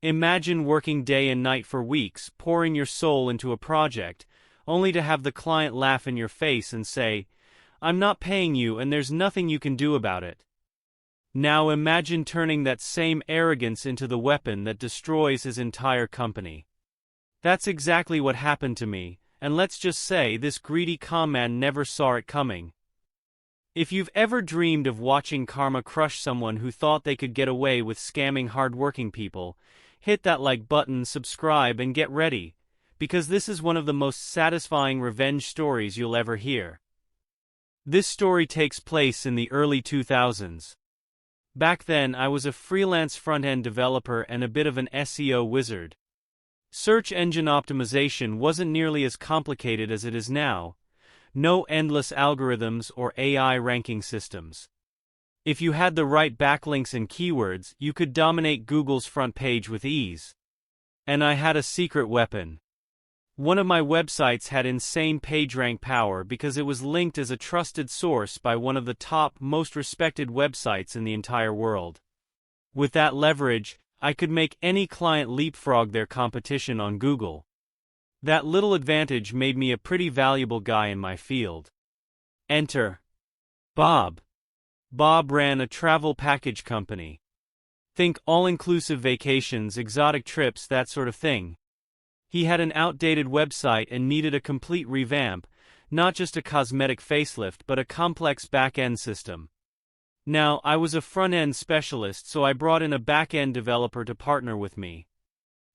Imagine working day and night for weeks, pouring your soul into a project, only to have the client laugh in your face and say, "I'm not paying you and there's nothing you can do about it." Now imagine turning that same arrogance into the weapon that destroys his entire company. That's exactly what happened to me, and let's just say this greedy conman never saw it coming. If you've ever dreamed of watching karma crush someone who thought they could get away with scamming hardworking people, hit that like button, subscribe, and get ready, because this is one of the most satisfying revenge stories you'll ever hear. This story takes place in the early 2000s. Back then, I was a freelance front-end developer and a bit of an SEO wizard. Search engine optimization wasn't nearly as complicated as it is now. No endless algorithms or AI ranking systems. If you had the right backlinks and keywords, you could dominate Google's front page with ease. And I had a secret weapon. One of my websites had insane PageRank power because it was linked as a trusted source by one of the top, most respected websites in the entire world. With that leverage, I could make any client leapfrog their competition on Google. That little advantage made me a pretty valuable guy in my field. Enter Bob. Bob ran a travel package company. Think all-inclusive vacations, exotic trips, that sort of thing. He had an outdated website and needed a complete revamp, not just a cosmetic facelift but a complex back-end system. Now, I was a front-end specialist, so I brought in a back-end developer to partner with me.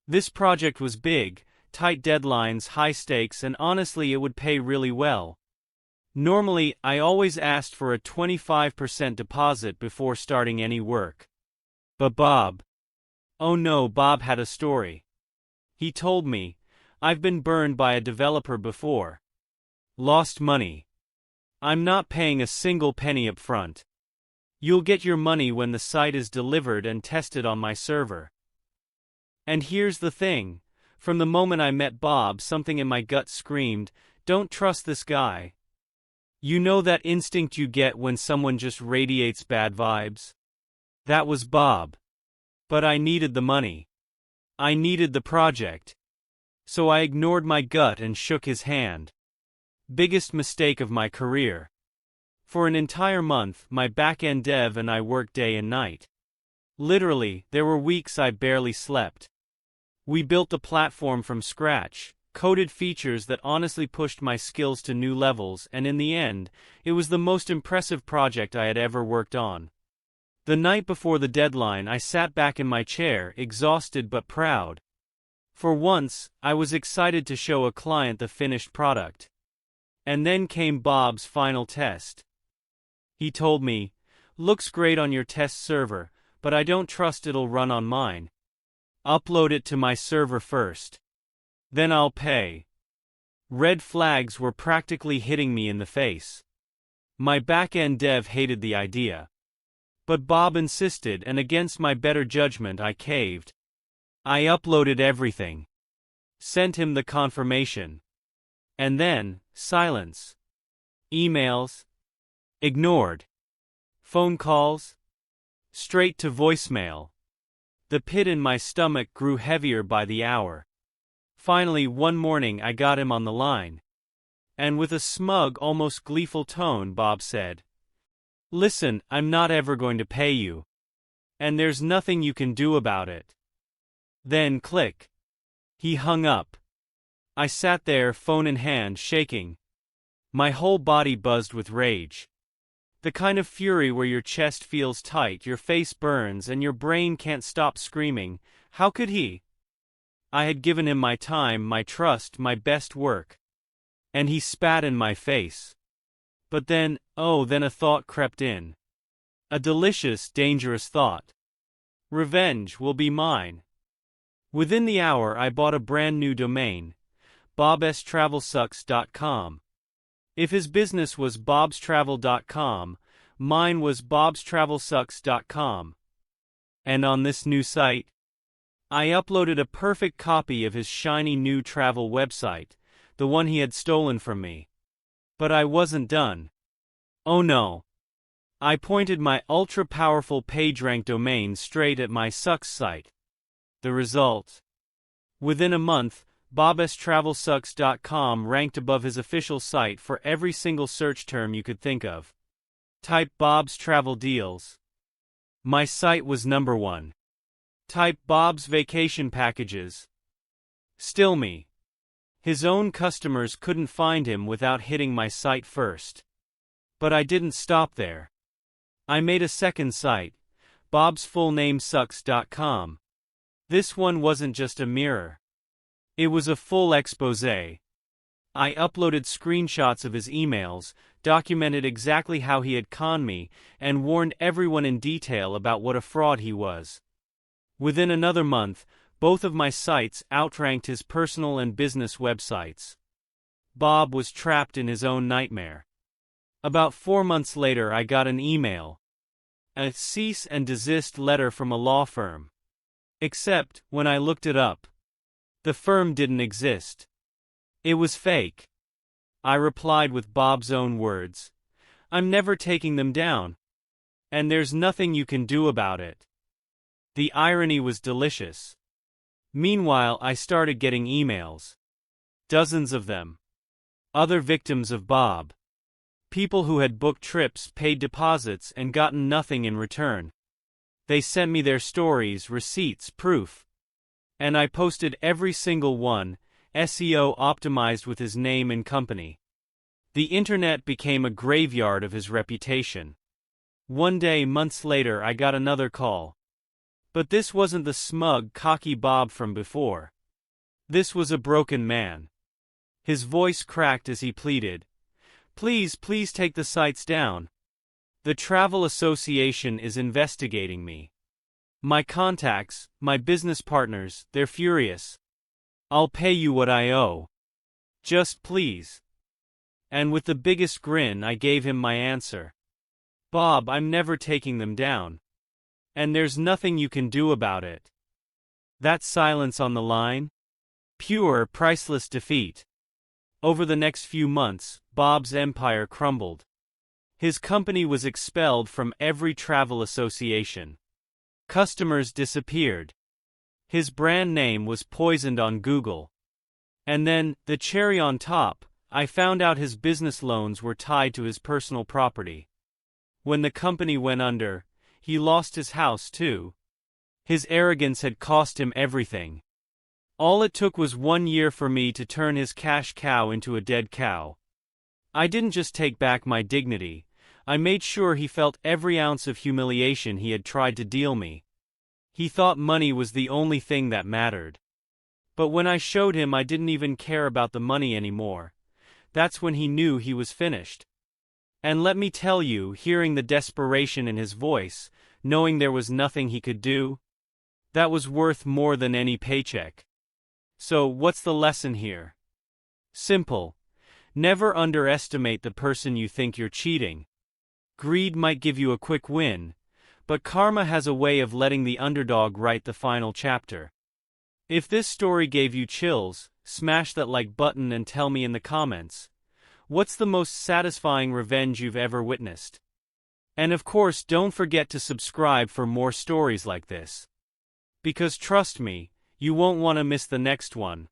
This project was big, tight deadlines, high stakes, and honestly it would pay really well. Normally, I always asked for a 25% deposit before starting any work. But Bob... Oh no, Bob had a story. He told me, "I've been burned by a developer before. Lost money. I'm not paying a single penny up front. You'll get your money when the site is delivered and tested on my server." And here's the thing. From the moment I met Bob, something in my gut screamed, "Don't trust this guy." You know that instinct you get when someone just radiates bad vibes? That was Bob. But I needed the money. I needed the project. So I ignored my gut and shook his hand. Biggest mistake of my career. For an entire month, my back-end dev and I worked day and night. Literally, there were weeks I barely slept. We built the platform from scratch, coded features that honestly pushed my skills to new levels, and in the end, it was the most impressive project I had ever worked on. The night before the deadline, I sat back in my chair, exhausted but proud. For once, I was excited to show a client the finished product. And then came Bob's final test. He told me, "Looks great on your test server, but I don't trust it'll run on mine. Upload it to my server first. Then I'll pay." Red flags were practically hitting me in the face. My back-end dev hated the idea. But Bob insisted, and against my better judgment I caved. I uploaded everything. Sent him the confirmation. And then, silence. Emails. Ignored. Phone calls. Straight to voicemail. The pit in my stomach grew heavier by the hour. Finally, one morning I got him on the line. And with a smug, almost gleeful tone, Bob said, "Listen, I'm not ever going to pay you. And there's nothing you can do about it." Then click. He hung up. I sat there, phone in hand, shaking. My whole body buzzed with rage. The kind of fury where your chest feels tight, your face burns, and your brain can't stop screaming, "How could he?" I had given him my time, my trust, my best work. And he spat in my face. But then, then a thought crept in. A delicious, dangerous thought. Revenge will be mine. Within the hour I bought a brand new domain, bobstravelsucks.com. If his business was bobstravel.com, mine was bobstravelsucks.com. And on this new site, I uploaded a perfect copy of his shiny new travel website, the one he had stolen from me. But I wasn't done. Oh no. I pointed my ultra-powerful PageRank domain straight at my sucks site. The result? Within a month, bobstravelsucks.com ranked above his official site for every single search term you could think of. Type Bob's Travel Deals. My site was number 1. Type Bob's Vacation Packages. Still me. His own customers couldn't find him without hitting my site first. But I didn't stop there. I made a second site, bobsfullnamesucks.com. This one wasn't just a mirror. It was a full exposé. I uploaded screenshots of his emails, documented exactly how he had conned me, and warned everyone in detail about what a fraud he was. Within another month, both of my sites outranked his personal and business websites. Bob was trapped in his own nightmare. About 4 months later, I got an email. A cease and desist letter from a law firm. Except, when I looked it up, the firm didn't exist. It was fake. I replied with Bob's own words. I'm never taking them down. And there's nothing you can do about it. The irony was delicious. Meanwhile, I started getting emails. Dozens of them. Other victims of Bob. People who had booked trips, paid deposits, and gotten nothing in return. They sent me their stories, receipts, proof. And I posted every single one, SEO optimized with his name and company. The internet became a graveyard of his reputation. One day, months later, I got another call. But this wasn't the smug, cocky Bob from before. This was a broken man. His voice cracked as he pleaded, "Please, please take the sites down. The Travel Association is investigating me. My contacts, my business partners, they're furious. I'll pay you what I owe. Just please." And with the biggest grin, I gave him my answer. "Bob, I'm never taking them down. And there's nothing you can do about it." That silence on the line? Pure, priceless defeat. Over the next few months, Bob's empire crumbled. His company was expelled from every travel association. Customers disappeared. His brand name was poisoned on Google. And then, the cherry on top, I found out his business loans were tied to his personal property. When the company went under, he lost his house too. His arrogance had cost him everything. All it took was 1 year for me to turn his cash cow into a dead cow. I didn't just take back my dignity, I made sure he felt every ounce of humiliation he had tried to deal me. He thought money was the only thing that mattered. But when I showed him I didn't even care about the money anymore, that's when he knew he was finished. And let me tell you, hearing the desperation in his voice, knowing there was nothing he could do, that was worth more than any paycheck. So, what's the lesson here? Simple. Never underestimate the person you think you're cheating. Greed might give you a quick win, but karma has a way of letting the underdog write the final chapter. If this story gave you chills, smash that like button and tell me in the comments, what's the most satisfying revenge you've ever witnessed? And of course, don't forget to subscribe for more stories like this. Because trust me, you won't want to miss the next one.